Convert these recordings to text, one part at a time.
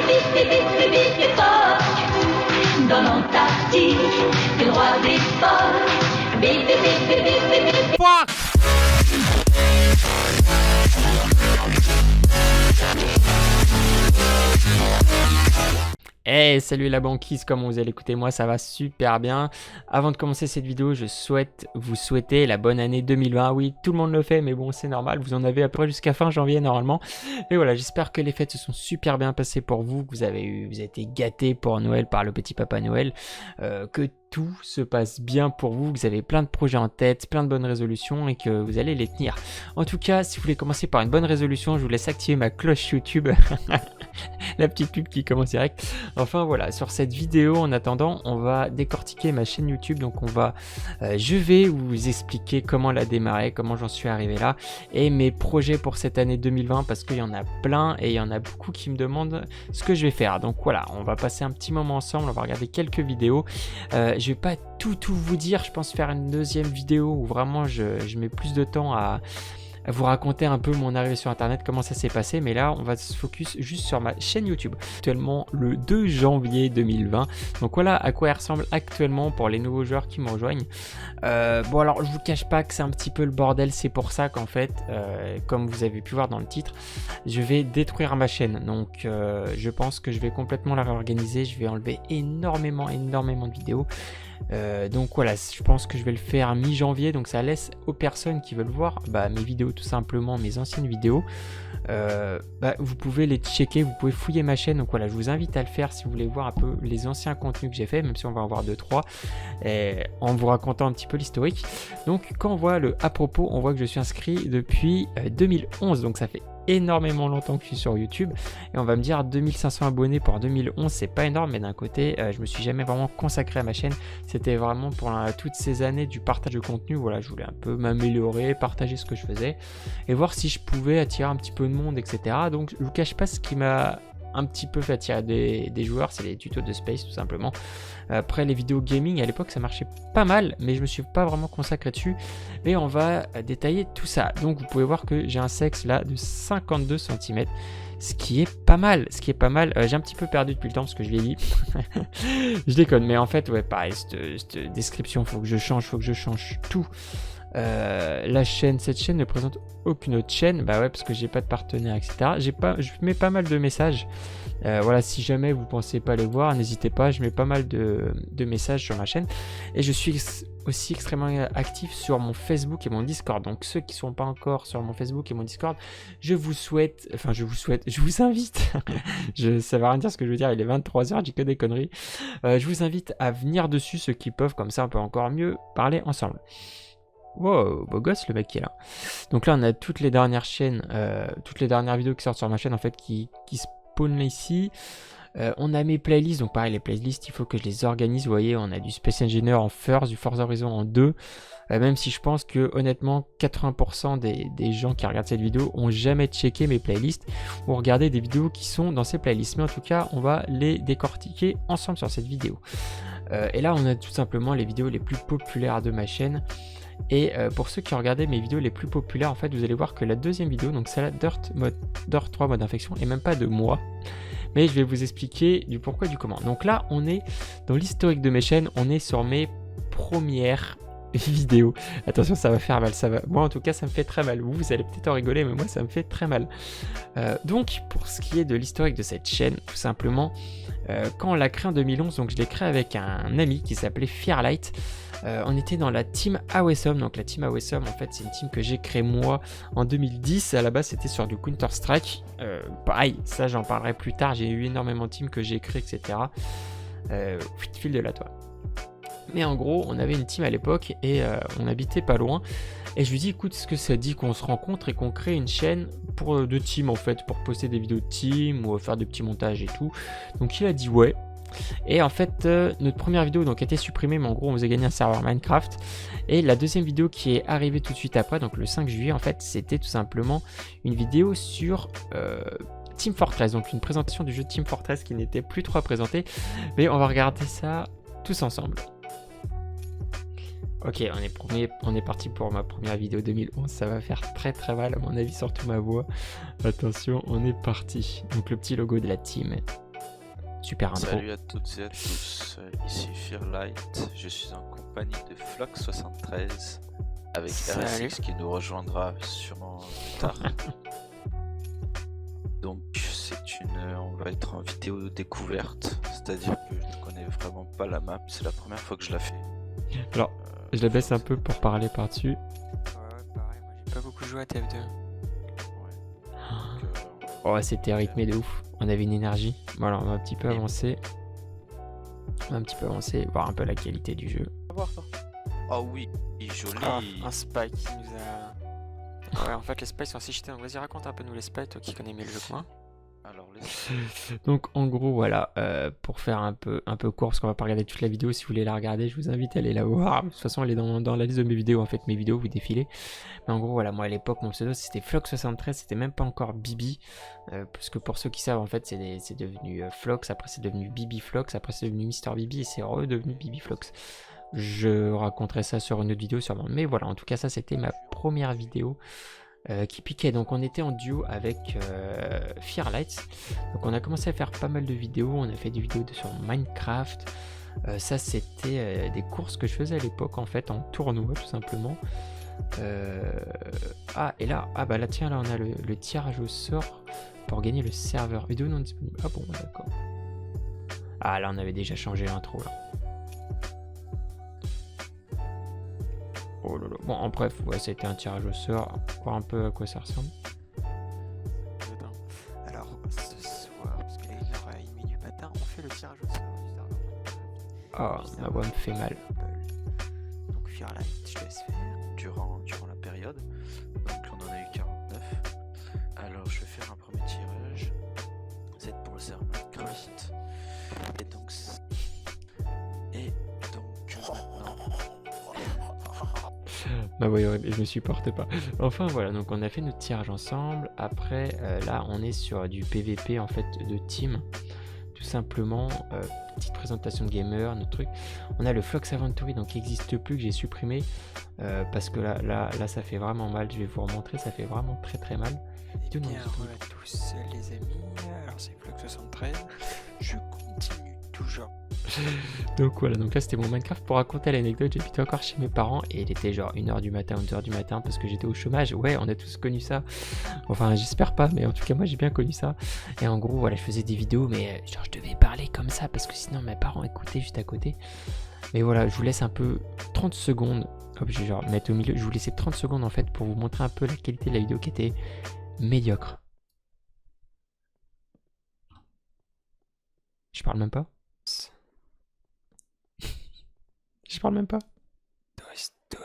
bip, époque, dans l'Antarctique, le roi des phoques. Bip, bip, bip, bip, bip, bip, bip. Fuck! Hey, salut la banquise, comment vous allez? Écoutez, moi ça va super bien. Avant de commencer cette vidéo, je souhaite vous souhaiter la bonne année 2020. Oui, tout le monde le fait, mais bon, c'est normal, vous en avez à peu près jusqu'à fin janvier normalement. Et voilà, j'espère que les fêtes se sont super bien passées pour vous, que vous avez été gâtés pour Noël par le petit Papa Noël, que tout se passe bien pour vous, que vous avez plein de projets en tête, plein de bonnes résolutions et que vous allez les tenir. En tout cas, si vous voulez commencer par une bonne résolution, je vous laisse activer ma cloche YouTube. La petite pub qui commence direct. Enfin voilà, sur cette vidéo, en attendant, on va décortiquer ma chaîne YouTube. Donc je vais vous expliquer comment la démarrer, comment j'en suis arrivé là et mes projets pour cette année 2020 parce qu'il y en a plein et il y en a beaucoup qui me demandent ce que je vais faire. Donc voilà, on va passer un petit moment ensemble, on va regarder quelques vidéos. Je vais pas tout vous dire, je pense faire une deuxième vidéo où vraiment je mets plus de temps à vous raconter un peu mon arrivée sur internet, comment ça s'est passé, mais là on va se focus juste sur ma chaîne YouTube. Actuellement le 2 janvier 2020, donc voilà à quoi elle ressemble actuellement pour les nouveaux joueurs qui me rejoignent. Bon alors je vous cache pas que c'est un petit peu le bordel, c'est pour ça qu'en fait, comme vous avez pu voir dans le titre, je vais détruire ma chaîne, donc je pense que je vais complètement la réorganiser, je vais enlever énormément de vidéos. Donc voilà, je pense que je vais le faire mi-janvier, donc ça laisse aux personnes qui veulent voir mes vidéos, tout simplement mes anciennes vidéos, vous pouvez les checker, vous pouvez fouiller ma chaîne. Donc voilà, je vous invite à le faire si vous voulez voir un peu les anciens contenus que j'ai fait, même si on va en voir 2-3 en vous racontant un petit peu l'historique. Donc quand on voit le à propos, on voit que je suis inscrit depuis 2011, donc ça fait énormément longtemps que je suis sur YouTube et on va me dire 2500 abonnés pour 2011, c'est pas énorme, mais d'un côté je me suis jamais vraiment consacré à ma chaîne, c'était vraiment pour toutes ces années du partage de contenu. Voilà, je voulais un peu m'améliorer, partager ce que je faisais et voir si je pouvais attirer un petit peu de monde, etc. Donc je vous cache pas, ce qui m'a un petit peu fait attirer des joueurs, c'est les tutos de Space tout simplement. Après les vidéos gaming à l'époque ça marchait pas mal, mais je me suis pas vraiment consacré dessus, mais on va détailler tout ça. Donc vous pouvez voir que j'ai un sexe là de 52 cm, ce qui est pas mal, j'ai un petit peu perdu depuis le temps parce que je vieillis. Je déconne, mais en fait ouais pareil, cette description faut que je change tout. Cette chaîne ne présente aucune autre chaîne, ouais parce que j'ai pas de partenaire, etc. Je mets pas mal de messages, voilà, si jamais vous pensez pas les voir, n'hésitez pas, je mets pas mal de messages sur ma chaîne et je suis aussi extrêmement actif sur mon Facebook et mon Discord. Donc ceux qui sont pas encore sur mon Facebook et mon Discord, je vous invite ça va rien dire ce que je veux dire, il est 23h, j'ai que des conneries, je vous invite à venir dessus ceux qui peuvent, comme ça on peut encore mieux parler ensemble. Wow, beau gosse le mec qui est là. Donc là on a toutes les dernières chaînes, toutes les dernières vidéos qui sortent sur ma chaîne en fait qui spawnent ici. On a mes playlists, donc pareil les playlists il faut que je les organise. Vous voyez, on a du Space Engineer en first, du Forza Horizon en 2, même si je pense que honnêtement 80% des gens qui regardent cette vidéo ont jamais checké mes playlists ou regardé des vidéos qui sont dans ces playlists, mais en tout cas on va les décortiquer ensemble sur cette vidéo. Et là on a tout simplement les vidéos les plus populaires de ma chaîne. Et pour ceux qui ont regardé mes vidéos les plus populaires, en fait vous allez voir que la deuxième vidéo, donc celle-là, Dirt 3 mode infection, et même pas de moi, mais je vais vous expliquer du pourquoi et du comment. Donc là on est dans l'historique de mes chaînes, on est sur mes premières vidéos. Attention, ça va faire mal, moi en tout cas ça me fait très mal. Vous allez peut-être en rigoler, mais moi ça me fait très mal. Donc pour ce qui est de l'historique de cette chaîne, tout simplement, quand on l'a créé en 2011, donc je l'ai créé avec un ami qui s'appelait Fairlight. On était dans la team Awesome. Donc la team Awesome, en fait c'est une team que j'ai créée moi en 2010. À la base c'était sur du Counter Strike, pareil, ça j'en parlerai plus tard. J'ai eu énormément de teams que j'ai créé, etc. Fil de la toile. Mais en gros on avait une team à l'époque et on habitait pas loin. Et je lui dis écoute, est-ce que ça dit qu'on se rencontre et qu'on crée une chaîne de team en fait, pour poster des vidéos de team ou faire des petits montages et tout. Donc il a dit ouais. Et en fait notre première vidéo donc a été supprimée, mais en gros on vous a gagné un serveur Minecraft. Et la deuxième vidéo qui est arrivée tout de suite après, donc le 5 juillet en fait, c'était tout simplement une vidéo sur Team Fortress, donc une présentation du jeu Team Fortress qui n'était plus trop présenté, mais on va regarder ça tous ensemble. Ok, on est parti pour ma première vidéo 2011, ça va faire très mal à mon avis, surtout ma voix. Attention, on est parti. Donc le petit logo de la team. Super intro. Salut à toutes et à tous, ici Fearlight, je suis en compagnie de Flox73 avec Salut. RSX qui nous rejoindra sûrement plus tard. Donc on va être en vidéo découverte, c'est-à-dire que je ne connais vraiment pas la map, c'est la première fois que je la fais. Alors, je la baisse un peu pour parler par-dessus. Ouais, pareil, moi j'ai pas beaucoup joué à TF2. Oh, c'était rythmé de ouf. On avait une énergie. Bon, alors on va un petit peu avancer. Voir un peu la qualité du jeu. Oh oui, joli. Ah, un spy qui nous a... Ouais, en fait les spies sont assez cheatés, donc vas-y raconte un peu nous les spies, toi qui connais mieux le jeu que moi. Alors Donc en gros voilà, pour faire un peu court, parce qu'on va pas regarder toute la vidéo, si vous voulez la regarder, je vous invite à aller la voir. De toute façon elle est dans la liste de mes vidéos, en fait mes vidéos vous défilez. Mais en gros voilà, moi à l'époque mon pseudo c'était Flox73, c'était même pas encore Bibi. Parce que pour ceux qui savent en fait c'est devenu Flox, après c'est devenu Bibi Flox, après c'est devenu Mister Bibi et c'est redevenu Bibi Flox. Je raconterai ça sur une autre vidéo sûrement. Mais voilà, en tout cas ça c'était ma première vidéo. Qui piquait. Donc on était en duo avec Fearlight. Donc on a commencé à faire pas mal de vidéos. On a fait des vidéos sur Minecraft. Ça c'était des courses que je faisais à l'époque en fait en tournoi tout simplement. Ah et là, ah bah là tiens là on a le tirage au sort pour gagner le serveur. Vidéo non disponible. Ah bon d'accord. Ah là on avait déjà changé l'intro là. Oh là là. Bon, en bref, ouais, ça a été un tirage au sort. Voir un peu à quoi ça ressemble. Alors, ce soir, parce que là il est minuit matin, on fait le tirage au sort du serveur. Ah, ma voix me fait mal. Donc, Fearlight, je te laisse faire. durant la période, donc on en a eu 49. Alors je vais faire un premier tirage, c'est pour le serveur Minecraft. Et donc maintenant... Bah oui, je me supporte pas. Enfin voilà, donc on a fait notre tirage ensemble. Après, là, on est sur du PVP en fait de team. Tout simplement, petite présentation de gamer, notre truc. On a le Flox Aventury, donc qui n'existe plus, que j'ai supprimé. Parce que là, ça fait vraiment mal. Je vais vous remontrer, ça fait vraiment très très mal. Et bien, à tous les amis, alors c'est Flox73. Je continue toujours. Donc voilà, donc là c'était mon Minecraft. Pour raconter l'anecdote, j'habitais encore chez mes parents et il était genre 1h du matin, 11h du matin parce que j'étais au chômage. Ouais, on a tous connu ça. Enfin, j'espère pas, mais en tout cas, moi j'ai bien connu ça. Et en gros, voilà, je faisais des vidéos, mais genre je devais parler comme ça parce que sinon mes parents écoutaient juste à côté. Mais voilà, je vous laisse un peu 30 secondes. Hop, je vais genre mettre au milieu. Je vous laisse 30 secondes en fait pour vous montrer un peu la qualité de la vidéo qui était médiocre. Je parle même pas. Je parle même pas. Stone.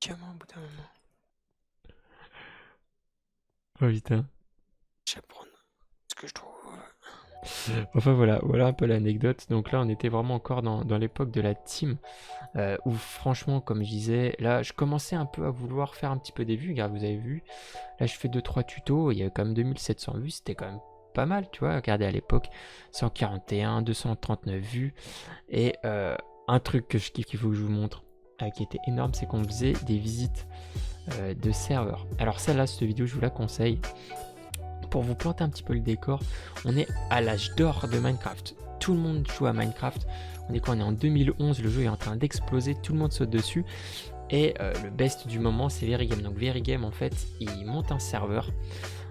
Diamant au bout d'un moment. Oh putain. J'apprends ce que je trouve. Enfin voilà un peu l'anecdote. Donc là on était vraiment encore dans l'époque de la team où franchement comme je disais, là je commençais un peu à vouloir faire un petit peu des vues. Regarde, vous avez vu, là je fais 2-3 tutos, il y a quand même 2700 vues, c'était quand même pas mal, tu vois. Regardez à l'époque, 141, 239 vues. Et un truc que je kiffe, qu'il faut que je vous montre, qui était énorme, c'est qu'on faisait des visites de serveurs. Alors celle-là, cette vidéo, je vous la conseille. Pour vous planter un petit peu le décor, on est à l'âge d'or de Minecraft. Tout le monde joue à Minecraft. On est en 2011, le jeu est en train d'exploser, tout le monde saute dessus. Et le best du moment, c'est Verigame. Donc Verigame, en fait, il monte un serveur,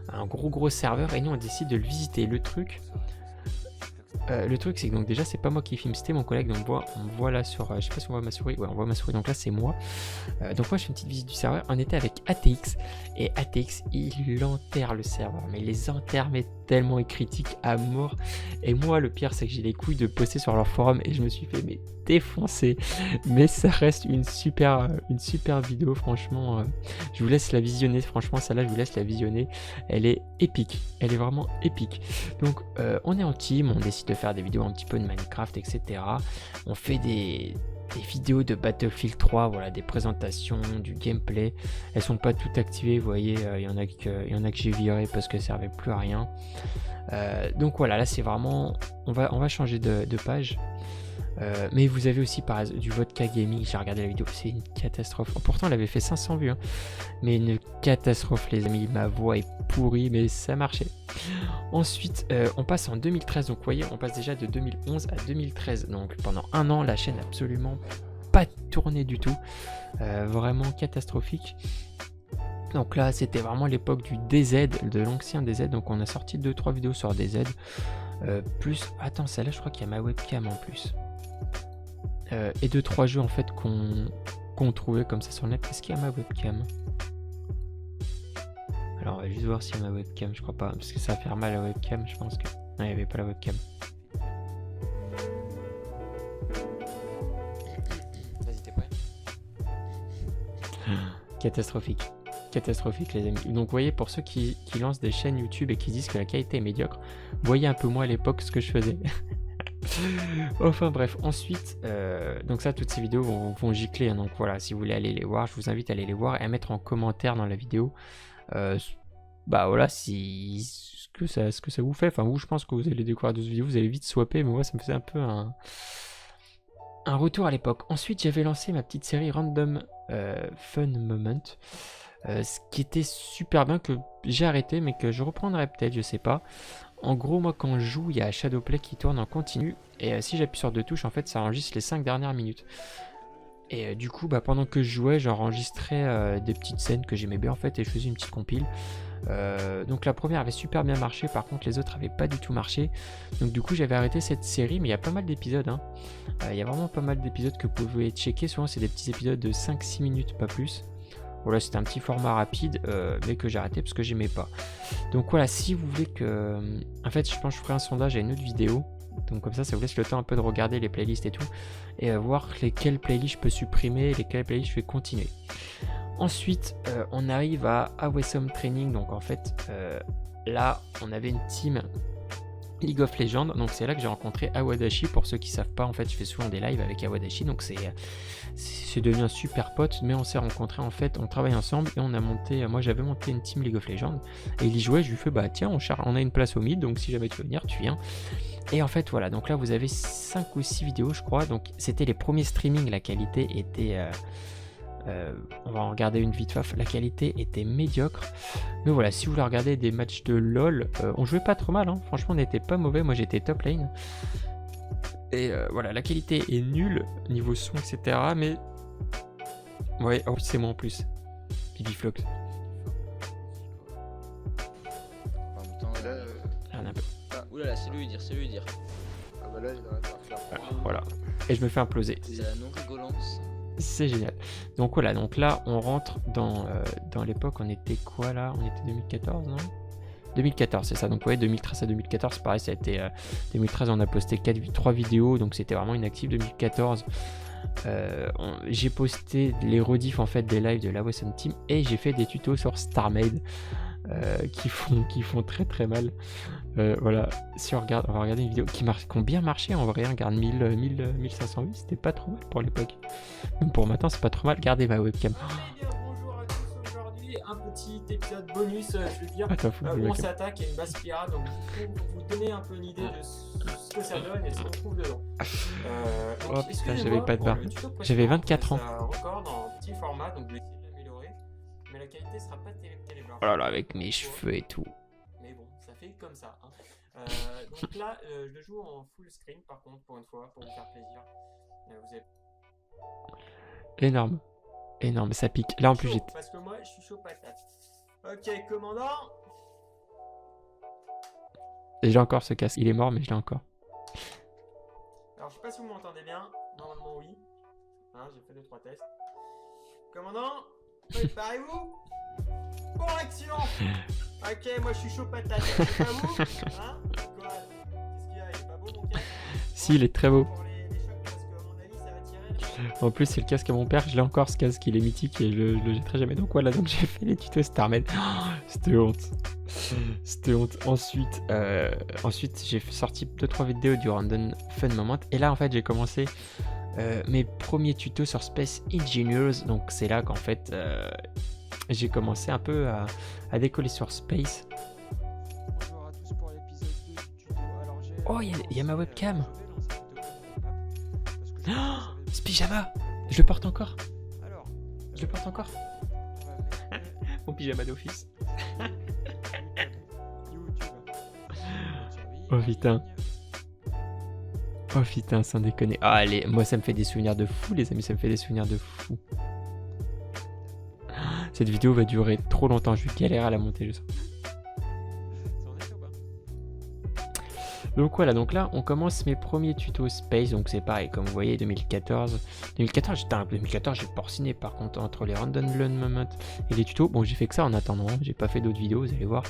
un gros serveur, et nous on décide de le visiter. Le truc c'est que donc déjà c'est pas moi qui filme, c'était mon collègue. Donc on voit là sur, je sais pas si on voit ma souris, ouais on voit ma souris, donc là c'est moi. Donc moi je fais une petite visite du serveur. On était avec ATX et ATX il enterre le serveur, mais il les enterre mais tellement, il critique à mort. Et moi le pire c'est que j'ai les couilles de poster sur leur forum et je me suis fait mais défoncer. Mais ça reste une super vidéo, franchement. Je vous laisse la visionner, franchement celle-là je vous laisse la visionner, elle est épique, elle est vraiment épique. Donc on est en team, on décide de faire des vidéos un petit peu de Minecraft, etc. On fait des vidéos de Battlefield 3, voilà, des présentations, du gameplay. Elles sont pas toutes activées, vous voyez, il y en a que j'ai viré parce que ça servait plus à rien. Donc voilà, là c'est vraiment, on va changer de page. Mais vous avez aussi du vodka gaming, j'ai regardé la vidéo, c'est une catastrophe. Pourtant elle avait fait 500 vues, hein. Mais une catastrophe les amis, ma voix est pourrie mais ça marchait. Ensuite on passe en 2013, donc vous voyez on passe déjà de 2011 à 2013. Donc pendant un an la chaîne absolument pas tourné du tout, vraiment catastrophique. Donc là c'était vraiment l'époque du DZ, de l'ancien DZ, donc on a sorti 2-3 vidéos sur DZ. Plus, attends celle-là je crois qu'il y a ma webcam en plus. Et 2-3 jeux en fait qu'on trouvait comme ça sur le net. Est-ce qu'il y a ma webcam? Alors on va juste voir s'il y a ma webcam, je crois pas, parce que ça va faire mal à la webcam, je pense que... Non, il n'y avait pas la webcam. Vas-y, t'es prêt? Catastrophique. Catastrophique les amis. Donc vous voyez, pour ceux qui lancent des chaînes YouTube et qui disent que la qualité est médiocre, voyez un peu moi à l'époque ce que je faisais. Enfin bref, ensuite, donc ça, toutes ces vidéos vont gicler, hein, donc voilà, si vous voulez aller les voir, je vous invite à aller les voir et à mettre en commentaire dans la vidéo, bah voilà, ce que ça vous fait. Enfin vous, je pense que vous allez découvrir d'autres vidéos, vous allez vite swapper, mais moi ça me faisait un peu un retour à l'époque. Ensuite j'avais lancé ma petite série Random Fun Moment, ce qui était super bien, que j'ai arrêté mais que je reprendrai peut-être, je sais pas. En gros, moi quand je joue, il y a Shadowplay qui tourne en continu et si j'appuie sur 2 touches, en fait ça enregistre les 5 dernières minutes. Et du coup, bah, pendant que je jouais, j'enregistrais des petites scènes que j'aimais bien en fait et je faisais une petite compile. Donc la première avait super bien marché, par contre les autres avaient pas du tout marché. Donc du coup j'avais arrêté cette série, mais il y a pas mal d'épisodes, hein. Il y a vraiment pas mal d'épisodes que vous pouvez checker. Souvent c'est des petits épisodes de 5-6 minutes, pas plus. Voilà, c'était un petit format rapide, mais que j'ai arrêté parce que j'aimais pas. Donc voilà, si vous voulez que... En fait, je pense que je ferai un sondage à une autre vidéo. Donc comme ça vous laisse le temps un peu de regarder les playlists et tout. Et voir lesquelles playlists je peux supprimer et lesquelles playlists je vais continuer. Ensuite, on arrive à Awesome Training. Donc en fait, là, on avait une team League of Legends. Donc c'est là que j'ai rencontré Awadashi. Pour ceux qui savent pas, en fait, je fais souvent des lives avec Awadashi. Donc c'est devenu un super pote. Mais on s'est rencontrés, en fait, on travaille ensemble et on a monté... Moi, j'avais monté une team League of Legends. Et il y jouait, je lui fais, bah tiens, on a une place au mid. Donc si jamais tu veux venir, tu viens. Et en fait, voilà. Donc là, vous avez 5 ou 6 vidéos, je crois. Donc c'était les premiers streamings. La qualité était... on va en regarder une vite fait. La qualité était médiocre. Mais voilà, si vous voulez regarder des matchs de LoL, on jouait pas trop mal, hein. Franchement, on n'était pas mauvais. Moi, j'étais top lane. Et voilà, la qualité est nulle niveau son, etc. Mais ouais, oh, c'est moi en plus. Bibiflox. En même temps, là, Rien un peu. ah, oulala, c'est lui dire, c'est lui dire. Ah bah là, il va faire Voilà. Et je me fais imploser. C'est la non-rigolance. C'est génial. Donc voilà, donc là on rentre dans l'époque, on était quoi là? On était 2014, non? 2014, c'est ça. Donc ouais, 2013 à 2014, pareil, ça a été 2013, on a posté 3 vidéos, donc c'était vraiment inactif. 2014, j'ai posté les rediffs en fait des lives de la Awesome Team et j'ai fait des tutos sur StarMade qui font très très mal. Voilà, si on va regarder une vidéo qui ont bien marché en vrai, on regarde 1500 vues, c'était pas trop mal pour l'époque. Même pour maintenant, c'est pas trop mal. Regardez ma webcam. Bonjour à tous, aujourd'hui un petit épisode bonus, je veux dire, Attends, où on s'attaque à une base pirate, donc pour vous donner un peu une idée de ce que ça donne et ce qu'on trouve dedans. Oh putain, j'avais pas de barre. J'avais 24 ans. Un record dans un petit format, donc je vais essayer de l'améliorer, mais la qualité sera pas terrible. Oh là là, avec mes cheveux et tout. Mais bon, ça fait comme ça. Hein. Donc là, je le joue en full screen par contre, pour une fois, pour vous faire plaisir. Vous avez... Énorme. Énorme, ça pique. Là en plus j'ai... Parce que moi, je suis chaud patate. Ok, commandant. J'ai encore ce casque. Il est mort, mais je l'ai encore. Alors, je sais pas si vous m'entendez bien. Normalement, oui. Hein, j'ai fait 2-3 tests. Commandant, préparez-vous. Pour l'action. Ok, moi je suis chaud patate. C'est pas vous? Hein? Quoi? Qu'est-ce qu'il y a? Il est pas beau mon casque? Si, il est très beau. Pour les chocs, parce que à mon avis, ça va tirer. En plus, c'est le casque à mon père. Je l'ai encore ce casque. Il est mythique et je le jetterai jamais. Donc voilà, donc j'ai fait les tutos StarMade. Oh, c'était honte. C'était honte. Ensuite, j'ai sorti 2-3 vidéos du Random Fun Moment. Et là, en fait, j'ai commencé mes premiers tutos sur Space Engineers. Donc c'est là qu'en fait... j'ai commencé un peu à décoller sur Space. Bonjour à tous pour l'épisode 2 du tuto. Alors, Oh, il y a ma webcam. Ce pyjama, je le porte encore. Alors, Je le porte encore. on va vérifier. Mon pyjama d'office. YouTube. Oh, putain. Oh putain, sans déconner. Ah allez, moi ça me fait des souvenirs de fou les amis, ça me fait des souvenirs de fou. Cette vidéo va durer trop longtemps, je vais galérer à la monter je sens. Ça en est ou pas? Donc voilà, donc là on commence mes premiers tutos Space, donc c'est pareil, comme vous voyez 2014. 2014 j'ai porciné par contre entre les random learn moments et les tutos. Bon j'ai fait que ça en attendant, j'ai pas fait d'autres vidéos, vous allez voir.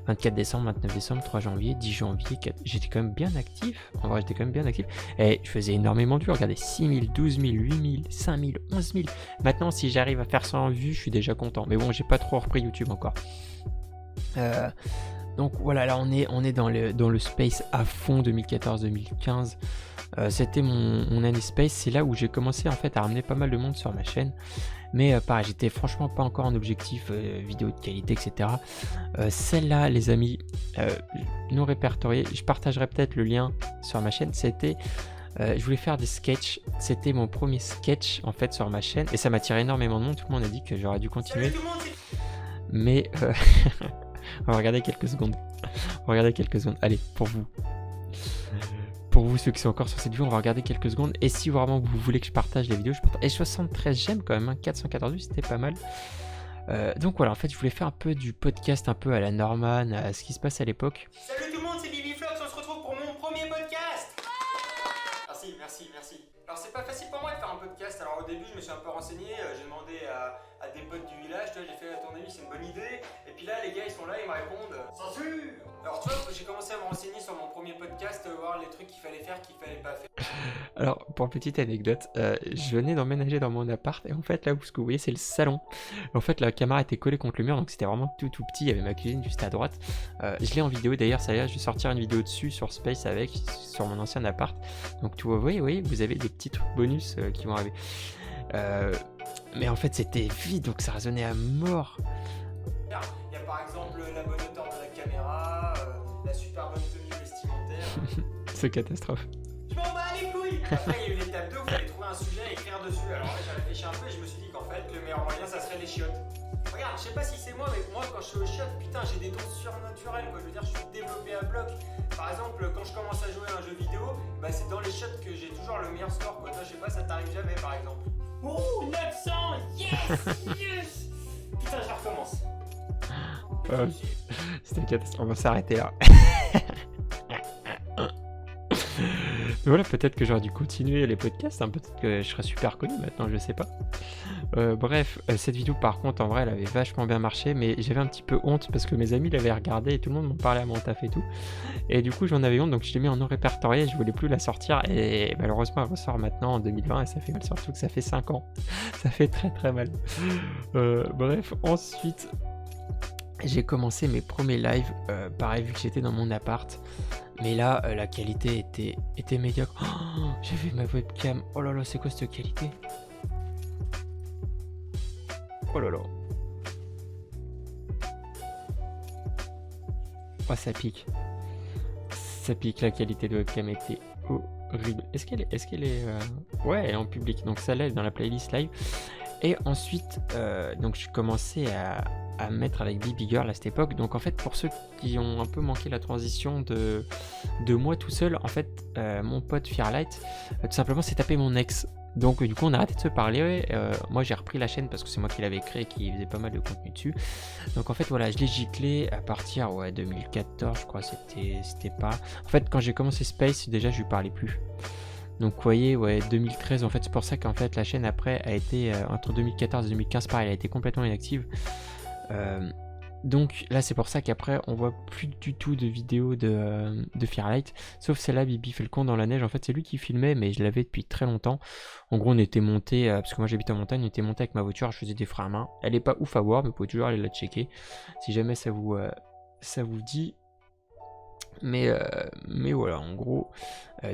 24 décembre, 29 décembre, 3 janvier, 10 janvier, 4... J'étais quand même bien actif, en vrai j'étais quand même bien actif. Et je faisais énormément de vues, regardez, 6000, 12 000, 8000, 5000, 11 000. Maintenant si j'arrive à faire 100 vues, je suis déjà content. Mais bon, j'ai pas trop repris YouTube encore. Donc voilà, là on est dans le space à fond 2014-2015. C'était mon année space, c'est là où j'ai commencé en fait à ramener pas mal de monde sur ma chaîne. Mais pareil, j'étais franchement pas encore en objectif vidéo de qualité, etc. Celle-là, les amis, non répertoriée, je partagerai peut-être le lien sur ma chaîne. C'était, je voulais faire des sketchs. C'était mon premier sketch en fait sur ma chaîne et ça m'attirait énormément de monde. Tout le monde a dit que j'aurais dû continuer. Salut tout le monde, c'est... Mais on va regarder quelques secondes. On va regarder quelques secondes. Allez, pour vous. Pour vous, ceux qui sont encore sur cette vidéo, on va regarder quelques secondes. Et si vraiment vous voulez que je partage la vidéo, je partage. Et 73 j'aime quand même, hein, 414 vues, c'était pas mal. Donc voilà, en fait, je voulais faire un peu du podcast, un peu à la Norman, à ce qui se passe à l'époque. Salut tout le monde, c'est Bibiflox, on se retrouve pour mon premier podcast. Merci. Alors c'est pas facile pour moi de faire un podcast, alors au début je me suis un peu renseigné, j'ai demandé à des potes du village, tu vois, j'ai fait à ton avis c'est une bonne idée, et puis là les gars ils sont là, ils me répondent censure. Alors tu vois, j'ai commencé à me renseigner sur mon premier podcast, voir les trucs qu'il fallait faire, qu'il fallait pas faire. Alors, pour petite anecdote, je venais d'emménager dans mon appart et en fait, là où ce que vous voyez, c'est le salon. En fait, la caméra était collée contre le mur, donc c'était vraiment tout petit. Il y avait ma cuisine juste à droite. Je l'ai en vidéo d'ailleurs, ça y est, je vais sortir une vidéo dessus sur Space avec, sur mon ancien appart. Donc, tout, vous voyez, vous avez des petits trucs bonus qui vont arriver. Mais en fait, c'était vide, donc ça résonnait à mort. Il y a par exemple la bonne hauteur de la caméra, la super bonne tenue vestimentaire. C'est catastrophe. Je m'en bats les couilles. Après, il y a eu l'étape 2 où il fallait trouver un sujet et écrire dessus. Alors là, j'ai réfléchi un peu et je me suis dit qu'en fait, le meilleur moyen, ça serait les chiottes. Regarde, je sais pas si c'est moi, mais moi, quand je suis aux chiottes, putain, j'ai des dons surnaturels, quoi. Je veux dire, je suis développé à bloc. Par exemple, quand je commence à jouer à un jeu vidéo, bah, c'est dans les chiottes que j'ai toujours le meilleur score, quoi. Toi, je sais pas, ça t'arrive jamais, par exemple. Oh, 900, yes. Putain, je recommence. C'était une catastrophe. On va s'arrêter là. Voilà, peut-être que j'aurais dû continuer les podcasts, hein, peut-être que je serais super connu maintenant, je sais pas. Bref, cette vidéo par contre, en vrai, elle avait vachement bien marché, mais j'avais un petit peu honte parce que mes amis l'avaient regardée et tout le monde m'en parlait à mon taf et tout. Et du coup, j'en avais honte, donc je l'ai mis en non répertorié, je voulais plus la sortir et malheureusement, elle ressort maintenant en 2020 et ça fait mal, surtout que ça fait 5 ans. Ça fait très mal. Bref, ensuite, j'ai commencé mes premiers lives, pareil, vu que j'étais dans mon appart. Mais là, la qualité était médiocre. Oh, j'ai vu ma webcam. Oh là là, c'est quoi cette qualité? Oh là là. Oh, ça pique. Ça pique, la qualité de webcam était horrible. Est-ce qu'elle est... Ouais, elle est en public. Donc ça, là, elle est dans la playlist live. Et ensuite, donc je commençais à mettre avec Baby Girl à cette époque. Donc en fait, pour ceux qui ont un peu manqué la transition de moi tout seul, en fait, mon pote Firelight, tout simplement, s'est tapé mon ex. Donc du coup, on a arrêté de se parler. Moi, j'ai repris la chaîne parce que c'est moi qui l'avais créé, qui faisait pas mal de contenu dessus. Donc en fait, voilà, je l'ai giclé à partir 2014, je crois, c'était pas... En fait, quand j'ai commencé Space, déjà, je lui parlais plus. Donc vous voyez, 2013, en fait, c'est pour ça qu'en fait, la chaîne après a été, entre 2014 et 2015, pareil, elle a été complètement inactive. Donc là c'est pour ça qu'après on voit plus du tout de vidéos de Firelight, sauf celle-là, Bibi fait le con dans la neige. En fait c'est lui qui filmait, mais je l'avais depuis très longtemps. En gros on était monté, parce que moi j'habite en montagne, on était monté avec ma voiture, je faisais des freins à main. Elle est pas ouf à voir, mais vous pouvez toujours aller la checker si jamais ça vous dit. Mais voilà, en gros,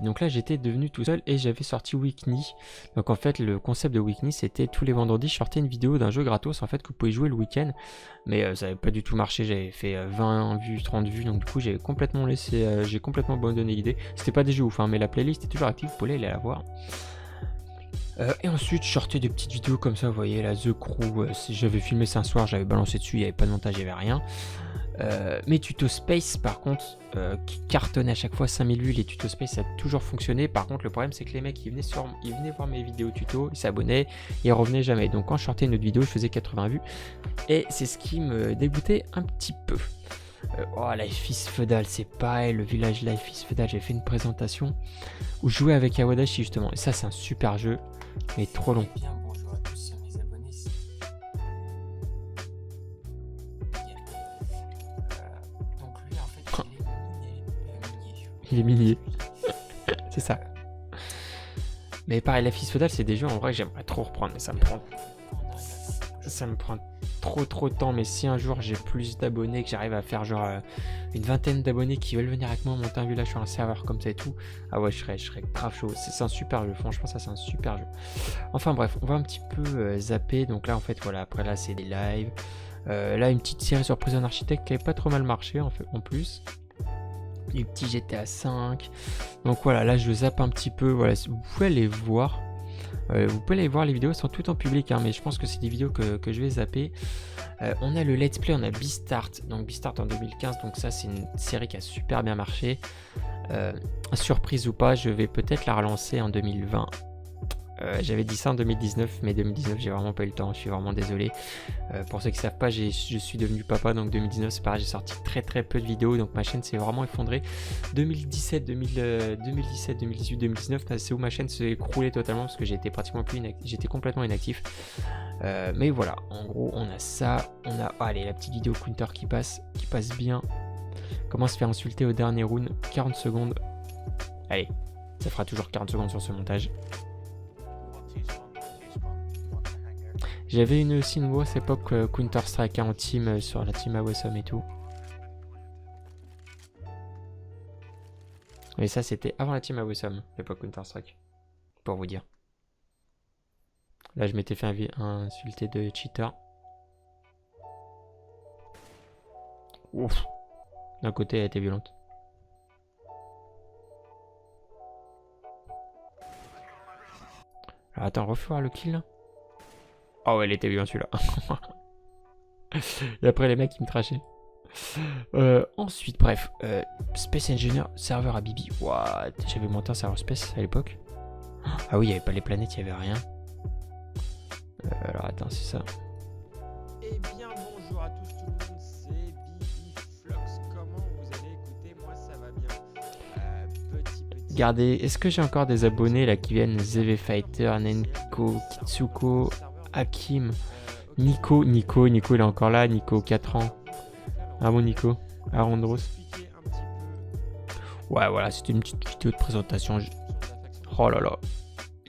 donc là j'étais devenu tout seul et j'avais sorti Weekly. Donc en fait le concept de Weekly, c'était tous les vendredis je sortais une vidéo d'un jeu gratos en fait que vous pouvez jouer le week-end. Mais ça n'avait pas du tout marché, j'avais fait 20 vues, 30 vues, donc du coup j'ai complètement abandonné l'idée. C'était pas des jeux ouf, hein, mais la playlist est toujours active, vous pouvez aller la voir. Et ensuite, je sortais des petites vidéos comme ça, vous voyez, la The Crew, j'avais filmé ça un soir, j'avais balancé dessus, il n'y avait pas de montage, il n'y avait rien. Mes tutos Space, par contre, qui cartonnaient à chaque fois 5000 vues, les tutos Space, ça a toujours fonctionné. Par contre, le problème, c'est que les mecs, ils venaient voir mes vidéos tutos, ils s'abonnaient, ils revenaient jamais. Donc, quand je sortais une autre vidéo, je faisais 80 vues. Et c'est ce qui me dégoûtait un petit peu. Oh, Life is Feudal, c'est pareil, le village Life is Feudal, j'ai fait une présentation où je jouais avec Awadashi justement. Et ça, c'est un super jeu, mais trop long. Bien, bonjour à tous mes abonnés. Donc lui, en fait, Il est minier. C'est ça. Mais pareil, Life is Feudal, c'est des jeux en vrai que j'aimerais trop reprendre, mais ça me prend trop de temps. Mais si un jour j'ai plus d'abonnés, que j'arrive à faire genre une vingtaine d'abonnés qui veulent venir avec moi monter un village sur un serveur comme ça et tout, ah ouais, je serais grave chaud. C'est un super jeu, franchement, ça c'est un super jeu. Enfin bref, on va un petit peu zapper. Donc là en fait voilà, après là c'est des lives. Là une petite série sur Prison Architect qui avait pas trop mal marché en plus. Du petit GTA 5. Donc voilà, là je zappe un petit peu. Voilà, vous pouvez aller voir. Vous pouvez aller voir les vidéos, elles sont toutes en public, hein, mais je pense que c'est des vidéos que je vais zapper. On a le let's play, on a Beastart. Donc Beastart en 2015, donc ça c'est une série qui a super bien marché. Surprise ou pas, je vais peut-être la relancer en 2020. J'avais dit ça en 2019, mais 2019 j'ai vraiment pas eu le temps, je suis vraiment désolé. Pour ceux qui savent pas, je suis devenu papa, donc 2019 c'est pareil, j'ai sorti très peu de vidéos, donc ma chaîne s'est vraiment effondrée. 2017, 2018, 2019, c'est où ma chaîne s'est écroulée totalement parce que j'étais pratiquement j'étais complètement inactif. Mais voilà, en gros on a ça, on a allez, la petite vidéo counter qui passe bien. Comment se faire insulter au dernier round, 40 secondes. Allez, ça fera toujours 40 secondes sur ce montage. J'avais aussi une grosse époque Counter-Strike en team sur la team Awesome et tout. Et ça c'était avant la team Awesome, l'époque Counter-Strike. Pour vous dire. Là je m'étais fait insulter de cheater. Ouf. D'un côté elle était violente. Alors attends, refais voir le kill là. Oh ouais, elle était bien celui-là. Et après les mecs ils me trachaient. Ensuite, bref, Space Engineer, serveur à Bibi. What? J'avais monté un serveur Space à l'époque. Ah oui, il n'y avait pas les planètes, il n'y avait rien. Alors attends, c'est ça. Eh bien, bonjour à tous tout le monde, c'est Bibi Flox. Comment vous allez? Écoutez, moi ça va bien. Petit. Regardez, est-ce que j'ai encore des abonnés là qui viennent? ZV Fighter, Nenko, Kitsuko, Hakim, Nico, il est encore là, Nico, 4 ans. Ah bon Nico, Arondros. Ouais voilà, c'était une petite vidéo de présentation. Oh là là,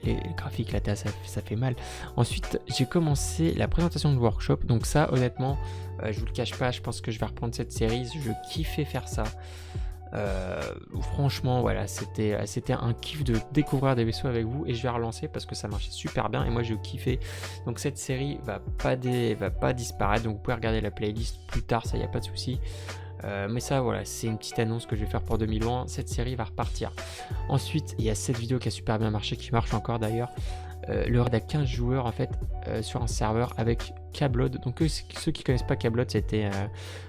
les graphiques là, ça fait mal. Ensuite, j'ai commencé la présentation de workshop. Donc ça, honnêtement, je vous le cache pas, je pense que je vais reprendre cette série. Je kiffais faire ça. Franchement voilà, c'était un kiff de découvrir des vaisseaux avec vous et je vais relancer parce que ça marchait super bien et moi j'ai kiffé. Donc cette série va pas disparaître, donc vous pouvez regarder la playlist plus tard, ça y a pas de souci. Mais ça voilà, c'est une petite annonce que je vais faire pour 2020. Cette série va repartir. Ensuite il y a cette vidéo qui a super bien marché, qui marche encore d'ailleurs. Le raid à 15 joueurs en fait sur un serveur avec Cablod. Donc ceux qui connaissent pas Cablod, c'était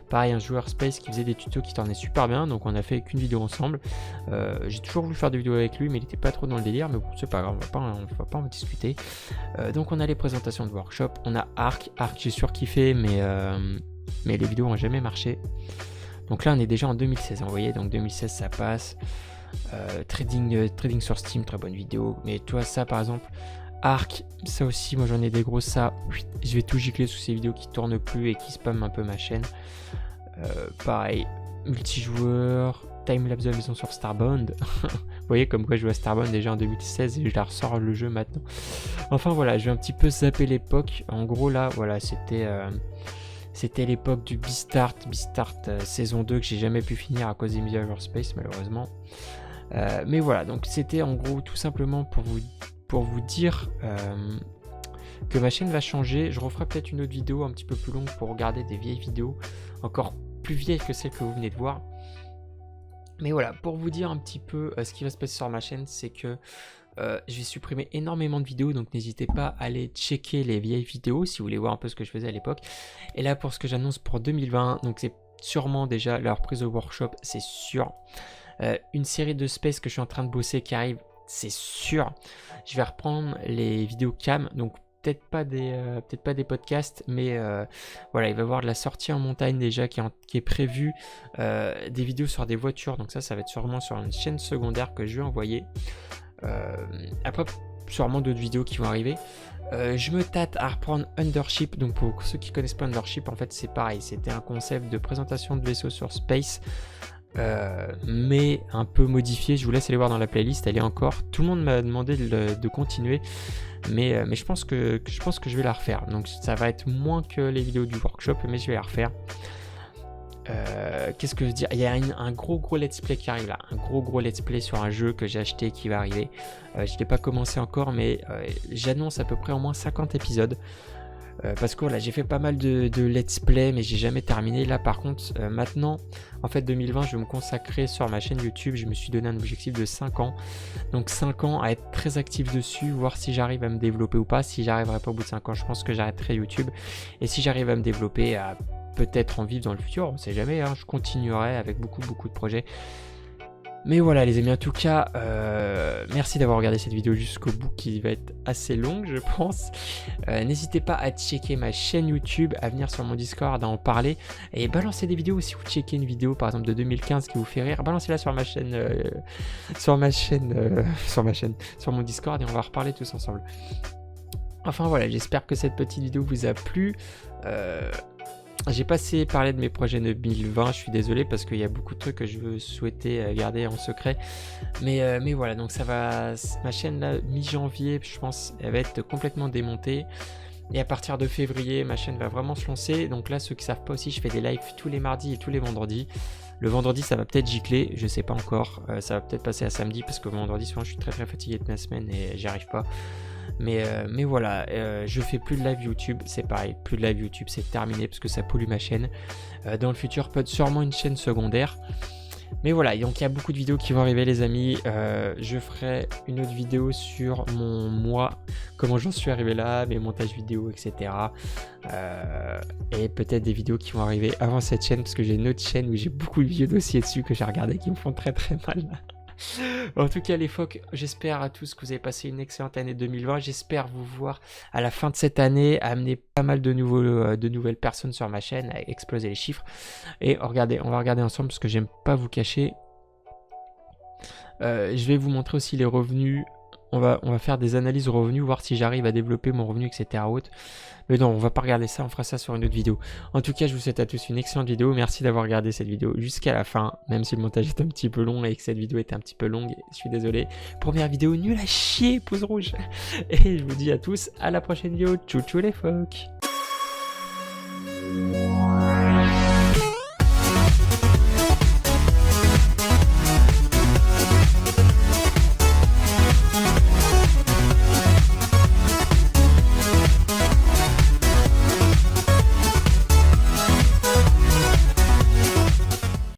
pareil, un joueur Space qui faisait des tutos qui tournaient super bien. Donc on a fait qu'une vidéo ensemble. J'ai toujours voulu faire des vidéos avec lui, mais il était pas trop dans le délire. Mais bon, c'est pas grave, on va pas en discuter. Donc on a les présentations de workshop. On a Arc, j'ai surkiffé, mais les vidéos ont jamais marché. Donc là on est déjà en 2016, vous voyez, donc 2016 ça passe. Trading sur Steam, très bonne vidéo. Mais toi ça par exemple, Arc, ça aussi moi j'en ai des gros, ça je vais tout gicler sous ces vidéos qui tournent plus et qui spamment un peu ma chaîne. Pareil, multijoueur, timelapse de la maison sur Starbound. Vous voyez comme quoi je jouais à Starbound déjà en 2016 et je la ressors le jeu maintenant. Enfin voilà, je vais un petit peu zapper l'époque. En gros là voilà, c'était l'époque du Beastart saison 2 que j'ai jamais pu finir à cause des mises à jour Space malheureusement. Mais voilà, donc c'était en gros tout simplement pour vous dire que ma chaîne va changer. Je referai peut-être une autre vidéo un petit peu plus longue pour regarder des vieilles vidéos, encore plus vieilles que celles que vous venez de voir. Mais voilà, pour vous dire un petit peu ce qui va se passer sur ma chaîne, c'est que je vais supprimer énormément de vidéos, donc n'hésitez pas à aller checker les vieilles vidéos si vous voulez voir un peu ce que je faisais à l'époque. Et là, pour ce que j'annonce pour 2020, donc c'est sûrement déjà la reprise au workshop, c'est sûr. Une série de space que je suis en train de bosser qui arrive, c'est sûr. Je vais reprendre les vidéos cam, donc peut-être pas des podcasts, mais voilà, il va y avoir de la sortie en montagne déjà qui est prévue, des vidéos sur des voitures, donc ça va être sûrement sur une chaîne secondaire que je vais envoyer. Après, sûrement d'autres vidéos qui vont arriver. Je me tâte à reprendre Undership. Donc pour ceux qui connaissent pas Undership, en fait c'est pareil, c'était un concept de présentation de vaisseau sur Space, mais un peu modifié. Je vous laisse aller voir dans la playlist, elle est encore. Tout le monde m'a demandé de continuer, mais je pense que je vais la refaire. Donc ça va être moins que les vidéos du workshop, mais je vais la refaire. Qu'est-ce que je veux dire, il y a un gros let's play qui arrive là, un gros let's play sur un jeu que j'ai acheté qui va arriver. Je ne l'ai pas commencé encore, mais j'annonce à peu près au moins 50 épisodes, parce que voilà, j'ai fait pas mal de let's play, mais j'ai jamais terminé. Là par contre, maintenant en fait 2020, je vais me consacrer sur ma chaîne YouTube. Je me suis donné un objectif de 5 ans, donc 5 ans à être très actif dessus, voir si j'arrive à me développer ou pas. Si j'arriverai pas au bout de 5 ans, je pense que j'arrêterai YouTube, et si j'arrive à me développer, à peut-être en vivre dans le futur, on sait jamais, hein, je continuerai avec beaucoup de projets. Mais voilà les amis, en tout cas, merci d'avoir regardé cette vidéo jusqu'au bout, qui va être assez longue je pense. N'hésitez pas à checker ma chaîne YouTube, à venir sur mon Discord, à en parler, et balancer des vidéos. Si vous checkez une vidéo par exemple de 2015 qui vous fait rire, balancez-la sur ma chaîne, sur mon Discord, et on va reparler tous ensemble. Enfin voilà, j'espère que cette petite vidéo vous a plu. J'ai pas assez parlé de mes projets 2020, je suis désolé parce qu'il y a beaucoup de trucs que je veux souhaiter garder en secret. Mais voilà, donc ça va, ma chaîne là, mi-janvier, je pense, elle va être complètement démontée. Et à partir de février, ma chaîne va vraiment se lancer. Donc là, ceux qui savent pas aussi, je fais des lives tous les mardis et tous les vendredis. Le vendredi, ça va peut-être gicler, je sais pas encore. Ça va peut-être passer à samedi parce que le vendredi, souvent, je suis très fatigué de ma semaine et j'y arrive pas. Mais voilà, je fais plus de live YouTube, c'est pareil, plus de live YouTube, c'est terminé parce que ça pollue ma chaîne. Dans le futur, peut-être sûrement une chaîne secondaire. Mais voilà, donc il y a beaucoup de vidéos qui vont arriver les amis. Je ferai une autre vidéo sur mon mois, comment j'en suis arrivé là, mes montages vidéo, etc. Et peut-être des vidéos qui vont arriver avant cette chaîne, parce que j'ai une autre chaîne où j'ai beaucoup de vieux dossiers dessus que j'ai regardé qui me font très mal là. En tout cas les phoques, j'espère à tous que vous avez passé une excellente année 2020. J'espère vous voir à la fin de cette année, amener pas mal de nouvelles personnes sur ma chaîne, à exploser les chiffres. Et regardez, on va regarder ensemble parce que j'aime pas vous cacher. Je vais vous montrer aussi les revenus. On va faire des analyses revenus, voir si j'arrive à développer mon revenu, etc. Mais non, on va pas regarder ça, on fera ça sur une autre vidéo. En tout cas, je vous souhaite à tous une excellente vidéo. Merci d'avoir regardé cette vidéo jusqu'à la fin, même si le montage est un petit peu long et que cette vidéo était un petit peu longue. Je suis désolé. Première vidéo nulle à chier, pouce rouge. Et je vous dis à tous à la prochaine vidéo. Tchou tchou les phoques.